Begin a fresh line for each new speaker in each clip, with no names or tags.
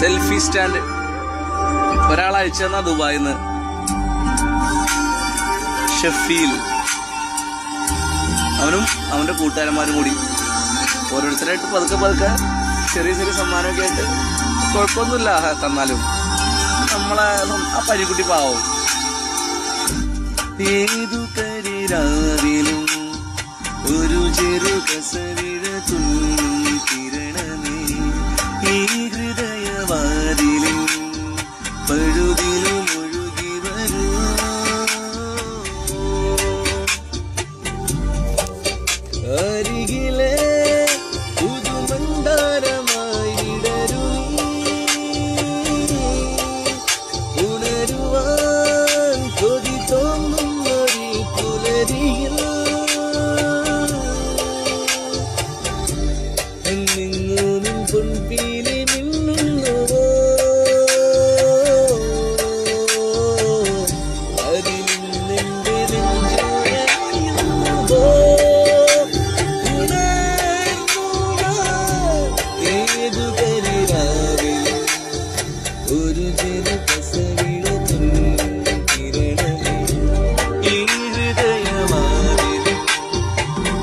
Selfie stand ഒരാൾ അയച്ചു തന്ന ദുബായിന്ന് ഷഫീൽ. അവനും അവന്റെ കൂട്ടുകാരന്മാരും കൂടി ഓരോരുത്തരായിട്ട് പതുക്കെ ചെറിയ ചെറിയ സമ്മാനമൊക്കെ ആയിട്ട് കുഴപ്പമൊന്നുമില്ല തന്നാലും നമ്മളെ ആ പരിക്കുട്ടി പാവം. ഏതു കരിരാവിലും ഒരു ചെറു കസവിഴ തുന്നും കിരണമേ ഈ ഹൃദയവാതിലും പഴുതിലും ഒഴുകി വരൂ. അരികിലെ പുതുമന്ദാരമായി വിടരൂ ഉണരുവാൻ കൊതി തോന്നുന്നൊരു പുലരിയിൽ എന്നെങ്ങും പൊൻപീലി മിന്നുന്നുവോ അതിൽ നിന്നെന്റെ നെഞ്ചുയരുന്നുവോ ഏതു കരിരാവിലും ഒരു ചെറു കസവിഴ തുന്നും കിരണമേ ഈ ഹൃദയവാതിലും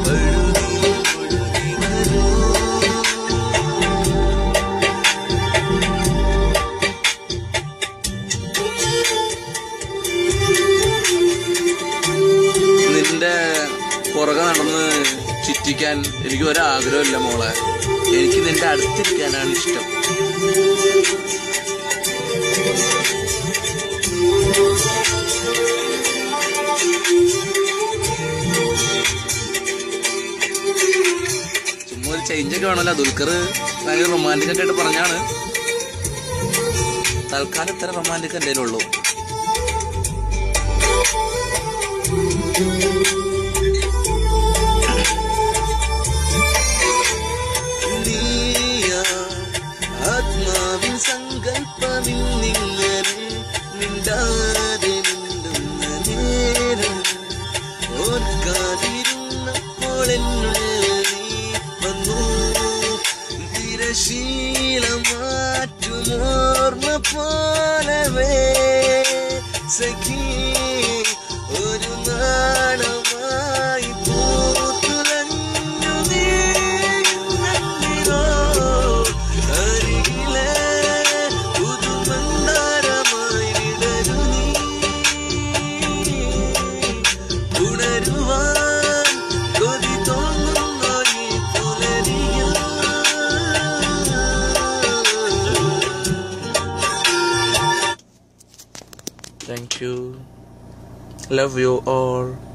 പഴുതിലും ഒഴുകി വരൂ. നിന്റെ പുറകെ നടന്ന് ചുറ്റിക്കാൻ എനിക്ക് ഒരാഗ്രഹമില്ല മോളെ. എനിക്ക് നിന്റെ അടുത്തിരിക്കാനാണ് ഇഷ്ടം. ചുമ്മാ ഒരു ചേഞ്ചൊക്കെ വേണമല്ലോ. ദുൽഖർ ഭയങ്കര റൊമാൻറ്റിക് ഒക്കെ ആയിട്ട് പറഞ്ഞാണ്. തൽക്കാലം ഇത്ര റൊമാൻറ്റിക് എന്തേലും ഉള്ളൂ. ആത്മാവിൻ സങ്കല്പമിന്നിങ്ങനെ മിണ്ടാതെ മിണ്ടുന്ന നേരം ഓർക്കാതിരുന്നപ്പോൾ എന്നുള്ളിൽ നീ വന്നു. തിരശീലം മാറ്റുമോർമ്മ പോലവേ സഖി ഒരു നാണമായി പൂത്തുലഞ്ഞു നീങ്ങോ അരികിലെ പുതുമന്ദാരമായി വിടരൂ നീ ഉണരുവാൻ കൊതി തോന്നുന്നൊരു പുലരിയിൽ. Thank you. Love you all.